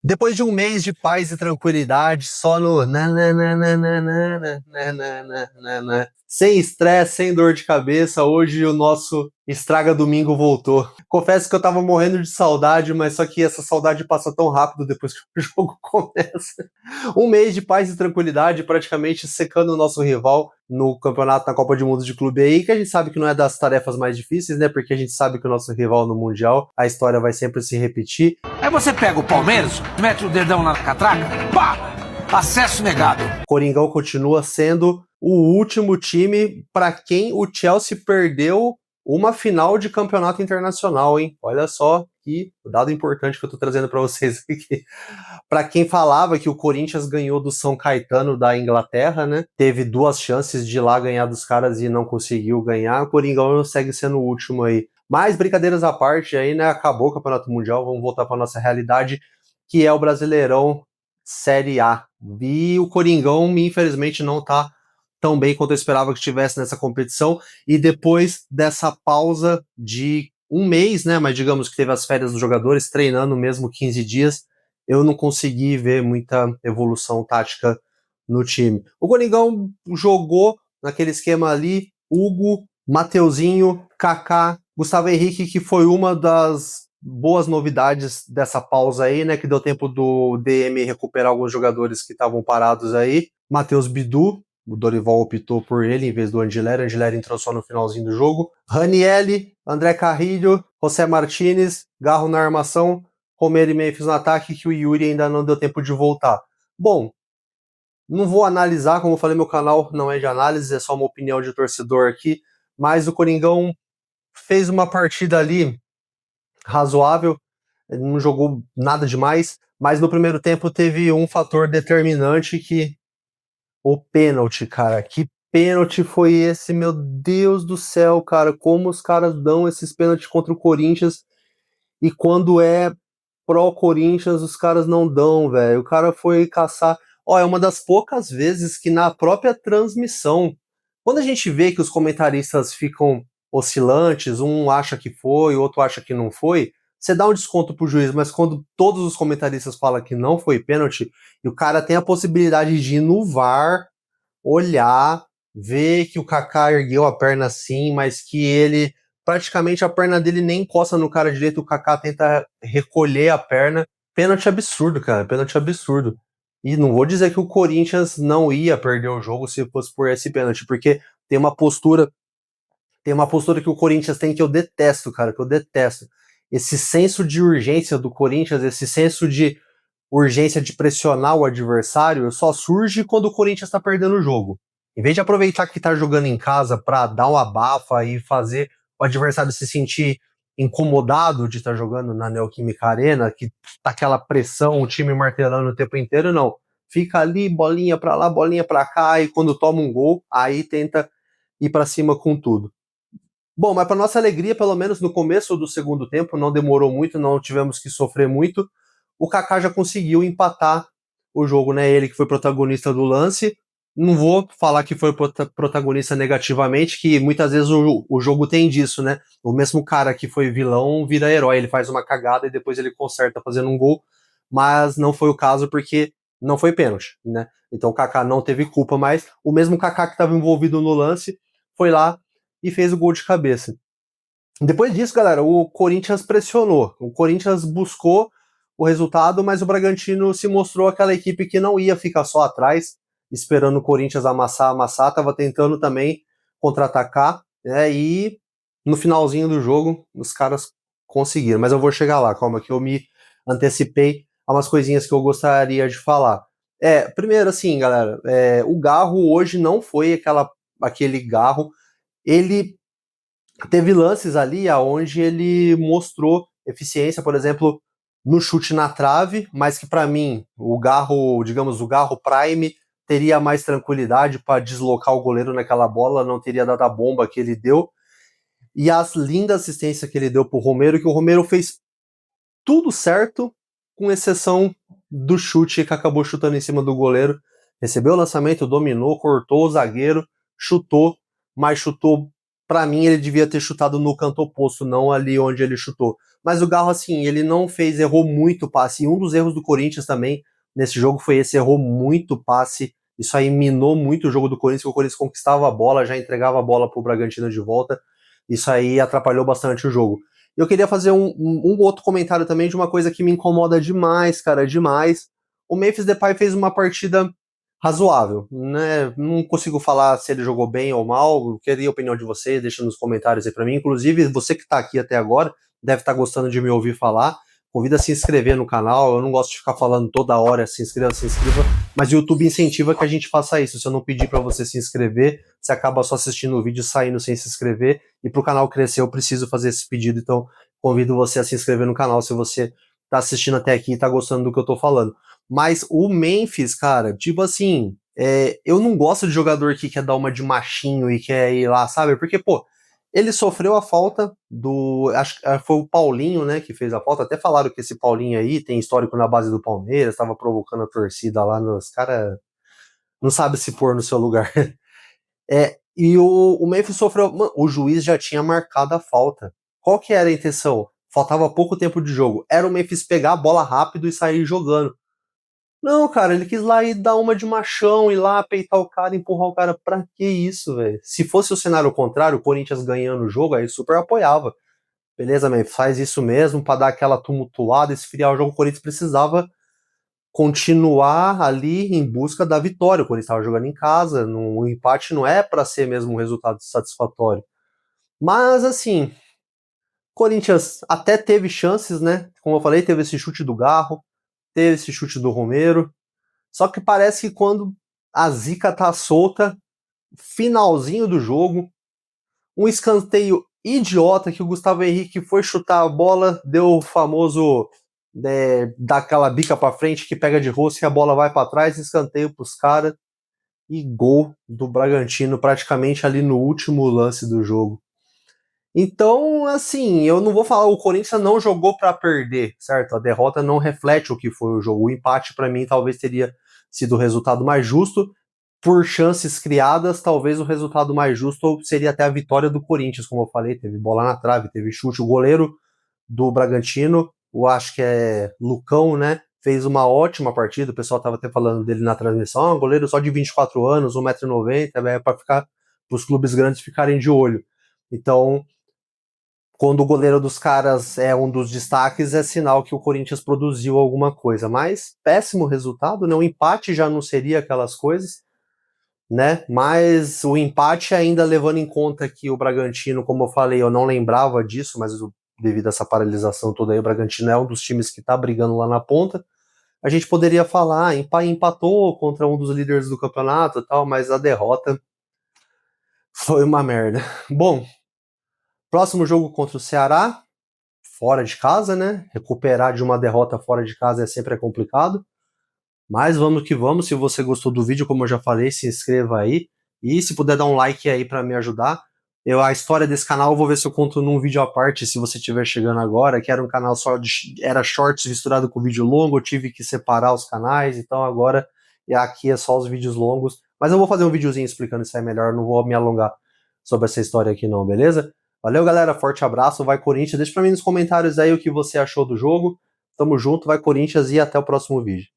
Depois de um mês de paz e tranquilidade, só no sem estresse, sem dor de cabeça, hoje o nosso Estraga Domingo voltou. Confesso que eu tava morrendo de saudade, mas só que essa saudade passa tão rápido depois que o jogo começa. Um mês de paz e tranquilidade, praticamente secando o nosso rival no campeonato, na Copa de Mundo de Clube aí, que a gente sabe que não é das tarefas mais difíceis, né? Porque a gente sabe que o nosso rival no Mundial, a história vai sempre se repetir. Aí você pega o Palmeiras, mete o dedão na catraca, pá! Acesso negado. Coringão continua sendo o último time para quem o Chelsea perdeu uma final de campeonato internacional, hein? Olha só que dado importante que eu tô trazendo para vocês aqui. Para quem falava que o Corinthians ganhou do São Caetano da Inglaterra, né? Teve duas chances de ir lá ganhar dos caras e não conseguiu ganhar. O Coringão segue sendo o último aí. Mas brincadeiras à parte aí, né? Acabou o Campeonato Mundial, vamos voltar para nossa realidade, que é o Brasileirão Série A. E o Coringão, infelizmente, não tá tão bem quanto eu esperava que estivesse nessa competição. E depois dessa pausa de um mês, né? Mas digamos que teve as férias dos jogadores, treinando mesmo 15 dias, eu não consegui ver muita evolução tática no time. O Coringão jogou naquele esquema ali, Hugo, Mateuzinho, Kaká, Gustavo Henrique, que foi uma das boas novidades dessa pausa aí, né, que deu tempo do DM recuperar alguns jogadores que estavam parados aí. Matheus Bidu, o Dorival optou por ele em vez do Angileri. Angileri entrou só no finalzinho do jogo. Ranielli, André Carrilho, José Martinez, Garro na armação, Romero e Memphis no ataque, que o Yuri ainda não deu tempo de voltar. Bom, não vou analisar, como eu falei, meu canal não é de análise, é só uma opinião de torcedor aqui, mas o Coringão fez uma partida ali razoável, não jogou nada demais, mas no primeiro tempo teve um fator determinante que o pênalti, cara. Que pênalti foi esse? Meu Deus do céu, cara. Como os caras dão esses pênaltis contra o Corinthians e quando é pró-Corinthians os caras não dão, velho. O cara foi caçar. Ó, é uma das poucas vezes que na própria transmissão, quando a gente vê que os comentaristas ficam oscilantes, um acha que foi, o outro acha que não foi, você dá um desconto pro juiz, mas quando todos os comentaristas falam que não foi pênalti, e o cara tem a possibilidade de ir no VAR, olhar, ver que o Kaká ergueu a perna sim, mas que ele praticamente a perna dele nem encosta no cara direito, o Kaká tenta recolher a perna. Pênalti absurdo, cara, pênalti absurdo. E não vou dizer que o Corinthians não ia perder o jogo se fosse por esse pênalti, porque tem uma postura que o Corinthians tem que eu detesto, cara, que eu detesto. Esse senso de urgência do Corinthians, esse senso de urgência de pressionar o adversário só surge quando o Corinthians está perdendo o jogo. Em vez de aproveitar que está jogando em casa para dar uma abafa e fazer o adversário se sentir incomodado de estar jogando na Neoquímica Arena, que tá aquela pressão, o time martelando o tempo inteiro, não. Fica ali, bolinha para lá, bolinha para cá, e quando toma um gol, aí tenta ir para cima com tudo. Bom, mas para nossa alegria, pelo menos no começo do segundo tempo, não demorou muito, não tivemos que sofrer muito. O Kaká já conseguiu empatar o jogo, né? Ele que foi protagonista do lance. Não vou falar que foi protagonista negativamente, que muitas vezes o jogo tem disso, né? O mesmo cara que foi vilão vira herói, ele faz uma cagada e depois ele conserta fazendo um gol, mas não foi o caso porque não foi pênalti, né? Então o Kaká não teve culpa, mas o mesmo Kaká que estava envolvido no lance foi lá e fez o gol de cabeça. Depois disso, galera, o Corinthians pressionou. O Corinthians buscou o resultado, mas o Bragantino se mostrou aquela equipe que não ia ficar só atrás, esperando o Corinthians amassar, estava tentando também contra-atacar, né? E no finalzinho do jogo, os caras conseguiram. Mas eu vou chegar lá, calma, que eu me antecipei a umas coisinhas que eu gostaria de falar. Primeiro, assim, galera, o Garro hoje não foi aquele Garro. Ele teve lances ali aonde ele mostrou eficiência, por exemplo, no chute na trave, mas que para mim o Garro, digamos, o Garro Prime teria mais tranquilidade para deslocar o goleiro naquela bola, não teria dado a bomba que ele deu. E as lindas assistências que ele deu pro Romero, que o Romero fez tudo certo, com exceção do chute que acabou chutando em cima do goleiro. Recebeu o lançamento, dominou, cortou o zagueiro, chutou, mas chutou. Para mim, ele devia ter chutado no canto oposto, não ali onde ele chutou. mas o Garro, assim, ele não fez, errou muito passe, e um dos erros do Corinthians também nesse jogo foi esse, errou muito passe, isso aí minou muito o jogo do Corinthians, porque o Corinthians conquistava a bola, já entregava a bola pro Bragantino de volta, isso aí atrapalhou bastante o jogo. Eu queria fazer um outro comentário também de uma coisa que me incomoda demais, cara, demais. O Memphis Depay fez uma partida razoável, né? Não consigo falar se ele jogou bem ou mal, eu queria a opinião de vocês, deixa nos comentários aí pra mim. Inclusive, você que tá aqui até agora, deve estar gostando de me ouvir falar. Convida a se inscrever no canal, eu não gosto de ficar falando toda hora, se inscreva, mas o YouTube incentiva que a gente faça isso. Se eu não pedir para você se inscrever, você acaba só assistindo o vídeo saindo sem se inscrever, e para o canal crescer eu preciso fazer esse pedido, então convido você a se inscrever no canal se você tá assistindo até aqui e tá gostando do que eu tô falando. Mas o Memphis, cara, tipo assim, eu não gosto de jogador que quer dar uma de machinho e quer ir lá, sabe? Porque, pô, ele sofreu a falta do. Acho que foi o Paulinho, né, que fez a falta. Até falaram que esse Paulinho aí tem histórico na base do Palmeiras, estava provocando a torcida lá nos. Cara, não sabe se pôr no seu lugar. E o Memphis sofreu. Mano, o juiz já tinha marcado a falta. Qual que era a intenção? Faltava pouco tempo de jogo. Era o Memphis pegar a bola rápido e sair jogando. Não, cara, ele quis lá e dar uma de machão, ir lá peitar o cara, empurrar o cara. Pra que isso, velho? Se fosse o cenário contrário, o Corinthians ganhando o jogo, aí super apoiava. Beleza, man, faz isso mesmo pra dar aquela tumultuada, esfriar o jogo. O Corinthians precisava continuar ali em busca da vitória. O Corinthians estava jogando em casa, o empate não é para ser mesmo um resultado satisfatório. Mas assim, o Corinthians até teve chances, né? Como eu falei, teve esse chute do Garro, teve esse chute do Romero. Só que parece que quando a zica tá solta, finalzinho do jogo, um escanteio idiota que o Gustavo Henrique foi chutar a bola, deu o famoso dá aquela bica para frente que pega de rosto e a bola vai para trás, escanteio pros caras e gol do Bragantino praticamente ali no último lance do jogo. Então, assim, eu não vou falar, o Corinthians não jogou para perder, certo? A derrota não reflete o que foi o jogo. O empate para mim talvez teria sido o resultado mais justo, por chances criadas, talvez o resultado mais justo seria até a vitória do Corinthians, como eu falei, teve bola na trave, teve chute, o goleiro do Bragantino, eu acho que é Lucão, né, fez uma ótima partida, o pessoal estava até falando dele na transmissão, um goleiro só de 24 anos, 1,90 m, é para ficar, para os clubes grandes ficarem de olho. Então, quando o goleiro dos caras é um dos destaques, é sinal que o Corinthians produziu alguma coisa, mas péssimo resultado, né, o empate já não seria aquelas coisas, né? Mas o empate ainda levando em conta que o Bragantino, como eu falei, eu não lembrava disso, mas devido a essa paralisação toda aí, o Bragantino é um dos times que tá brigando lá na ponta. A gente poderia falar, empatou contra um dos líderes do campeonato e tal, mas a derrota foi uma merda. Bom, próximo jogo contra o Ceará, fora de casa, né? Recuperar de uma derrota fora de casa é sempre complicado. Mas vamos que vamos, se você gostou do vídeo, como eu já falei, se inscreva aí. E se puder dar um like aí para me ajudar. A história desse canal eu vou ver se eu conto num vídeo à parte, se você estiver chegando agora, que era um canal só de era shorts misturado com vídeo longo, eu tive que separar os canais, então agora aqui é só os vídeos longos. Mas eu vou fazer um videozinho explicando isso aí melhor, não vou me alongar sobre essa história aqui não, beleza? Valeu, galera, forte abraço, vai Corinthians. Deixa pra mim nos comentários aí o que você achou do jogo. Tamo junto, vai Corinthians e até o próximo vídeo.